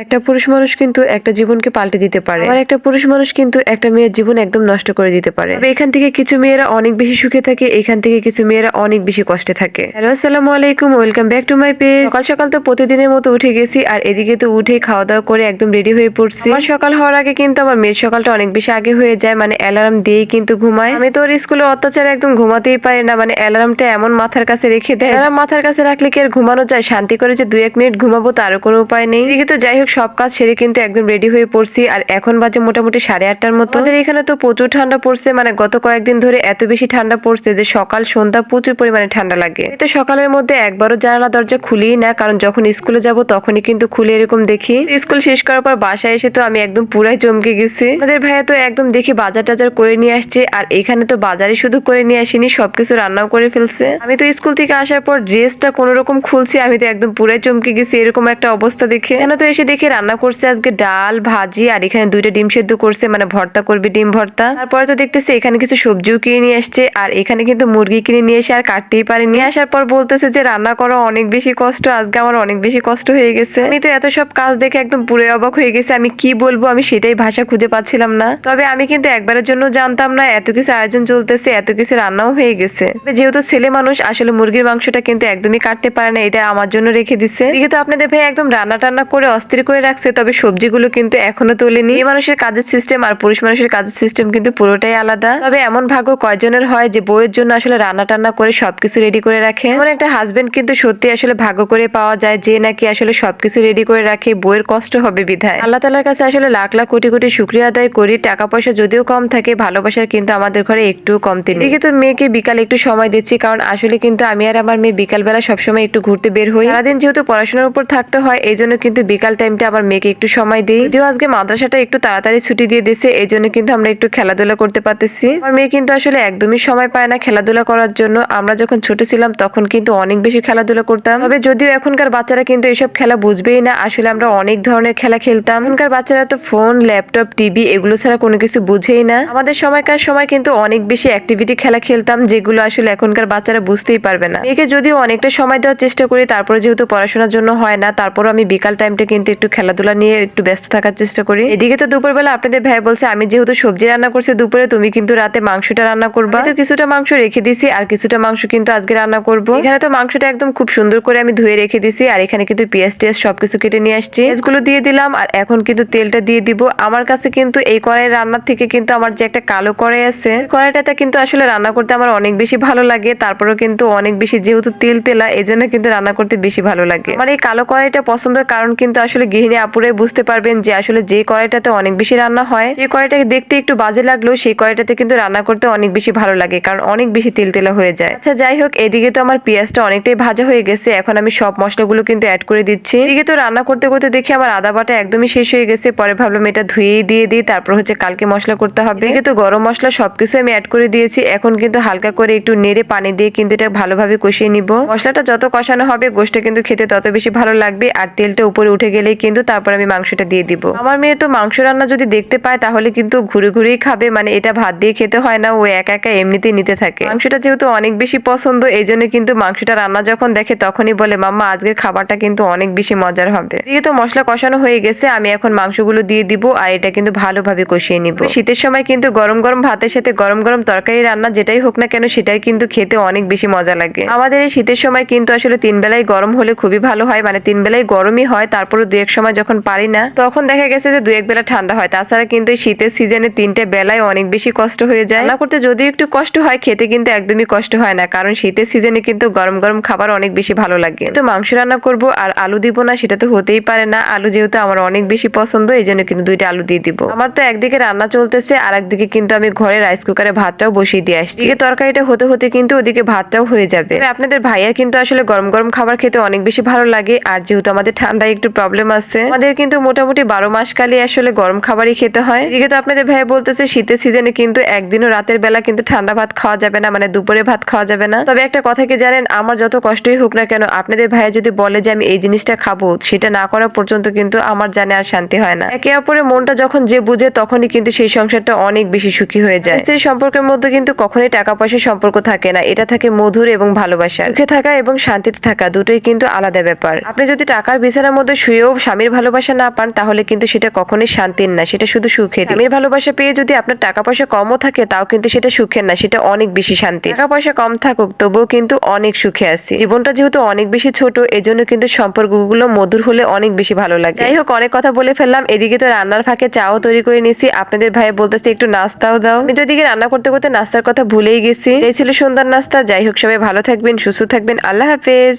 একটা পুরুষ মানুষ কিন্তু একটা জীবনকে পাল্টে দিতে পারে, আর একটা পুরুষ মানুষ কিন্তু একটা মেয়ের জীবন একদম নষ্ট করে দিতে পারে। তবে এখান থেকে কিছু মেয়েরা অনেক বেশি সুখে থাকে, এখান থেকে কিছু মেয়েরা অনেক বেশি কষ্টে থাকে। হ্যালো, আসসালামু আলাইকুম, welcome back to my page. সকাল সকাল তো প্রতিদিনের মতো উঠে গেছি, আর এদিকে তো উঠে খাওয়া দাওয়া করে একদম রেডি হয়ে পড়ছি। আমার সকাল হওয়ার আগে কিন্তু আমার মেয়ের সকালটা অনেক বেশি আগে হয়ে যায়, মানে অ্যালার্ম দিয়েই কিন্তু ঘুমায়। আমি তো ওর স্কুলে অত্যাচারে একদম ঘুমাতেই পারি না, মানে অ্যালার্মটা এমন মাথার কাছে রেখে দেয়। অ্যালার্ম মাথার কাছে রাখলে কি আর ঘুমানো যায়? শান্তি করে যে 2-1 মিনিট ঘুমাবো তারও কোনো উপায় নেই। এদিকে তো যাই হোক সব কাজ সেরে কিন্তু একদম রেডি হয়ে পড়ছি, আর এখন বাজে মোটামুটি 8:30টার মতো। আমাদের এখানে তো প্রচুর ঠান্ডা পড়ছে, মানে গত কয়েকদিন ধরে এত বেশি ঠান্ডা পড়ছে যে সকাল সন্ধ্যা প্রচুর পরিমাণে ঠান্ডা লাগে। তো সকালের মধ্যে একবারও জানালা দরজা খুলিই না, কারণ যখন স্কুলে যাব তখনই কিন্তু খুলে এরকম দেখি। স্কুল শেষ করার পর বাসায় এসে তো আমি একদম পুরাই চমকে গেছি। আমাদের ভাইয়া তো একদম দেখি বাজার টাজার করে নিয়ে আসছে, আর এখানে তো বাজারে শুধু করে নিয়ে আসেনি, সবকিছু রান্নাও করে ফেলছে। আমি তো স্কুল থেকে আসার পর ড্রেসটা কোন রকম খুলছি, আমি তো একদম পুরাই চমকে গেছি এরকম একটা অবস্থা দেখে। এখানে তো এসে দেখে রান্না করছে আজকে ডাল ভাজি, আর এখানে 2টা ডিম সেদ্ধ করছে, মানে ভর্তা করবে, ডিম ভর্তা। তারপরে তো দেখতেছে এখানে কিছু সবজিও কিনে নিয়ে আসছে, আর এখানে কিন্তু মুরগি কিনে নিয়ে এসে আর কাটতেই পারেনি। নিয়ে আসার পর বলতেছে যে রান্না করা অনেক বেশি কষ্ট, আজকে আমার অনেক বেশি কষ্ট হয়ে গেছে। আমি তো এত সব কাজ দেখে একদম পুরো অবাক হয়ে গেছে, আমি কি বলবো আমি সেটাই ভাষা খুঁজে পাচ্ছিলাম না। তবে আমি কিন্তু একবারের জন্য জানতাম না এত কিছু আয়োজন চলতেছে, এত কিছু রান্নাও হয়ে গেছে। যেহেতু ছেলে মানুষ আসলে মুরগির মাংসটা কিন্তু একদমই কাটতে পারে না, এটা আমার জন্য রেখে দিছে। এদিকে তো আপনাদের ভাই একদম রান্না টান্না করে অস্থির করে রাখছে, তবে সবজিগুলো কিন্তু এখনো তোলেনি। এই মানুষের কাজের সিস্টেম আর পুরুষ মানুষের কাজের সিস্টেম কিন্তু পুরোটাই আলাদা। তবে এমন ভাগ্য কয়জনের হয় যে বউয়ের জন্য আসলে রান্না টান্না করে সবকিছু রেডি করে রাখে। এমন একটা হাজবেন্ড কিন্তু সত্যি আসলে ভাগ্য করে পাওয়া যায়, যে নাকি আসলে সবকিছু রেডি করে রাখে, বউয়ের কষ্ট হবে বিধায়। আল্লাহ তাআলার কাছে আসলে লাখ লাখ কোটি কোটি শুকরিয়া আদায় করি। টাকা পয়সা যদিও কম থাকে, ভালোবাসার কিন্তু আমাদের ঘরে একটু কমতি নেই। এদিকে তো মেয়েকে বিকালে একটু সময় দিচ্ছি, কারণ আসলে কিন্তু আমি আর আমার মেয়ে বিকাল বেলা সবসময় একটু ঘুরতে বের হই। সারাদিন যেহেতু পড়াশোনার উপর থাকতে হয়, এই জন্য কিন্তু বিকাল টাইমটা আমার মেয়েকে একটু সময় দিই। যদিও আজকে মাদ্রাসাটা একটু তাড়াতাড়ি ছুটি দিয়ে দিয়েছে, এই জন্য কিন্তু আমরা একটু খেলাধুলা করতে পারতেছি। আমার মেয়ে কিন্তু আসলে একদমই সময় পায় না খেলাধুলা করার জন্য। আমরা যখন ছোট ছিলাম তখন কিন্তু অনেক বেশি খেলাধুলা করতাম, তবে যদিও এখনকার বাচ্চারা কিন্তু এসব খেলা বুঝবেই না। আসলে আমরা অনেক ধরনের খেলা খেলতাম, এখনকার বাচ্চারা তো ফোন ল্যাপটপ টিভি এগুলো ছাড়া কোনো কিছু বুঝেই না। আমাদের সময়কার সময় কিন্তু অনেক বেশি অ্যাক্টিভিটি খেলা খেলতাম, যেগুলো আসলে এখনকার বাচ্চারা বুঝতেই পারবে না। মেয়েকে যদিও অনেকটা সময় দেওয়ার চেষ্টা করি, তারপরে যেহেতু পড়াশোনার জন্য হয় না, তারপর আমি বিকাল টাইমটা কিন্তু একটু খেলাধুলা নিয়ে একটু ব্যস্ত থাকার চেষ্টা করি। এদিকে তো দুপুরবেলা আপনাদের ভাই বলছে আমি যেহেতু সবজি রান্না করছি দুপুরে, তুমি কিন্তু রাতে মাংসটা রান্না করবা। তো কিছুটা মাংস রেখে দিছি, আর কিছুটা মাংস কিন্তু আজকে রান্না করব। এখানে তো মাংসটা একদম খুব সুন্দর করে আমি ধুয়ে রেখে দিছি, আর এখানে কিন্তু পেঁয়াজ টিয়াজ সবকিছু কেটে নিয়ে আসছি, পেঁয়াজগুলো দিয়ে দিলাম, আর এখন কিন্তু তেলটা দিয়ে দিব। আমার কাছে কিন্তু এই কড়াই রান্নার থেকে কিন্তু আমার যে একটা কালো কড়াই আছে, কড়াইটাতে কিন্তু আসলে রান্না করতে আমার অনেক বেশি ভালো লাগে। তারপরেও কিন্তু অনেক বেশি যেহেতু তেল তেলা, এই জন্য কিন্তু রান্না করতে বেশি ভালো লাগে। আমার এই কালো কড়াইটা পছন্দের কারণ কিন্তু আসলে গৃহিণী আপুরাই বুঝতে পারবেন যে আসলে যে কড়াইটাতে অনেক বেশি রান্না হয়, সেই কড়াইটাকে দেখতে একটু বাজে লাগলেও সেই কড়াইটাতে কিন্তু রান্না করতে অনেক বেশি ভালো লাগে, কারণ অনেক বেশি তেল তেলা হয়ে যায়। আচ্ছা যাই হোক, এদিকে তো আমার পেঁয়াজটা অনেকটাই ভাজা হয়ে গেছে, এখন আমি সব মশলাগুলো কিন্তু অ্যাড করে দিচ্ছি। এদিকে তো রান্না করতে করতে দেখি আমার আদা বাটা একদমই শেষ হয়ে গেছে, পরে ভাবলাম এটা ধুয়েই দিয়ে দিই, তারপর হচ্ছে কালকে মশলা করতে হবে। এদিকে তো গরম মশলা সবকিছু আমি অ্যাড করে দিয়েছি, এখন কিন্তু হালকা করে একটু নেড়ে পানি দিয়ে কিন্তু এটা ভালোভাবে কষিয়ে নিব। মশলাটা যত কষানো হবে গোশটা কিন্তু খেতে তত বেশি ভালো লাগবে, আর তেলটা উপরে উঠে গেলেই কিন্তু তারপর আমি মাংসটা দিয়ে দিব। আমার মেয়ে তো মাংস রান্না যদি দেখতে পায় তাহলে কিন্তু ঘুরে ঘুরেই খাবে, মানে এটা ভাত দিয়ে খেতে হয় না, ও একা একা এমনিতেই নিতে থাকে। মাংসটা যেহেতু অনেক বেশি পছন্দ, এই জন্য কিন্তু মাংসটা রান্না যখন দেখে তখনই বলে মাম্মা আজকের খাবারটা কিন্তু অনেক বেশি মজার হবে। যেহেতু মশলা কষানো হয়ে গেছে, আমি এখন মাংসগুলো দিয়ে দিব, আর এটা কিন্তু ভালোভাবে কষিয়ে নিব। শীতের সময় কিন্তু গরম গরম ভাতের সাথে গরম গরম তরকারি রান্না যেটাই হোক না কেন সেটাই কিন্তু খেতে অনেক বেশি মজা লাগে। আমাদের এই শীতের সময় কিন্তু আসলে 3 বেলায় গরম হলে খুবই ভালো হয়, মানে 3 বেলায় গরমই হয়, তারপরে 2-1 সময় যখন পারি না তখন দেখা গেছে যে 2-1 বেলা ঠান্ডা হয়। তাছাড়া কিন্তু এই শীতের সিজনে 3টে বেলায় অনেক বেশি কষ্ট হয়ে যায়। রান্না করতে যদিও একটু কষ্ট হয়, খেতে কিন্তু একদমই কষ্ট হয় না, কারণ শীতের সিজনে কিন্তু গরম গরম খাবার অনেক বেশি ভালো লাগে। তো মাংস রান্না করব আর আলু দিব না সেটা তো হতেই পারে না, আলু যেহেতু আমার অনেক বেশি পছন্দ এই জন্য কিন্তু 2টা আলু দিয়ে দিব। আমার তো একদিকে রান্না চলতেছে, আর একদিকে কিন্তু আমি ঘরে রাইস কুকারে ভাতটাও বসিয়ে দিয়ে আসছি। এদিকে তরকারিটা হতে হতে কিন্তু ওদিকে ভাতটাও হয়ে যাবে। আপনাদের ভাইয়ার কিন্তু আসলে গরম গরম খাবার খেতে অনেক বেশি ভালো লাগে, আর যেহেতু আমাদের ঠান্ডায় একটু প্রবলেম আছে, আমাদের কিন্তু মোটামুটি 12 মাস কালই আসলে গরম খাবারই খেতে হয়। এদিকে তো আপনাদের ভাইয়া বলতেছে শীতের সিজনে কিন্তু একদিনও রাতের বেলা কিন্তু ঠান্ডা ভাত খাওয়া যাবে না, মানে দুপুরে ভাত খাওয়া যাবে না। তবে একটা কথা কি জানেন, আমার যত কষ্টই হোক না কেন আপনাদের ভাইয়া যদি বলে যে আমি এই জিনিসটা খাবো, সেটা না করা পর্যন্ত কিন্তু আমার জানে আর শান্তি হয় না। একে অপরের মনটা যখন যে বুঝে তখনই কিন্তু সেই সংসারটা অনেক বেশি সুখী হয়ে যায়। স্ত্রীর সম্পর্কের মধ্যে কিন্তু কখনোই টাকা পয়সার সম্পর্ক থাকে না, এটা থাকে মধুর এবং ভালোবাসা। সুখে থাকা এবং শান্তিতে থাকা দুটোই কিন্তু আলাদা ব্যাপার। আপনি যদি টাকার বিছানার মধ্যে শুয়েও স্বামীর ভালোবাসা না পান তাহলে কিন্তু সেটা কখনোই শান্তির না, সেটা শুধু সুখের। স্বামীর ভালোবাসা পেয়ে যদি আপনার টাকা পয়সা কমও থাকে তাও কিন্তু সেটা সুখের না, সেটা অনেক বেশি শান্তি। টাকা পয়সা কম থাকুক তবুও কিন্তু অনেক সুখে আছি। জীবনটা যেহেতু অনেক বেশি ছোট এজন্য কিন্তু সম্পর্কগুলো মধুর হলে অনেক বেশি ভালো লাগে। যাই হোক, অনেক কথা বলে ফেললাম। এদিকে তো রান্নার ফাঁকে চাও তৈরি করে নিছি, আপনাদের ভাই বলতেছে একটু নাস্তাও দাও। আমি তো এদিকে রান্না করতে করতে নাস্তার কথা ভুলেই গেছি। এই ছিল সন্ধ্যার নাস্তা। যাই হোক, সবাই ভালো থাকবেন, সুস্থ থাকবেন। আল্লাহ হাফেজ।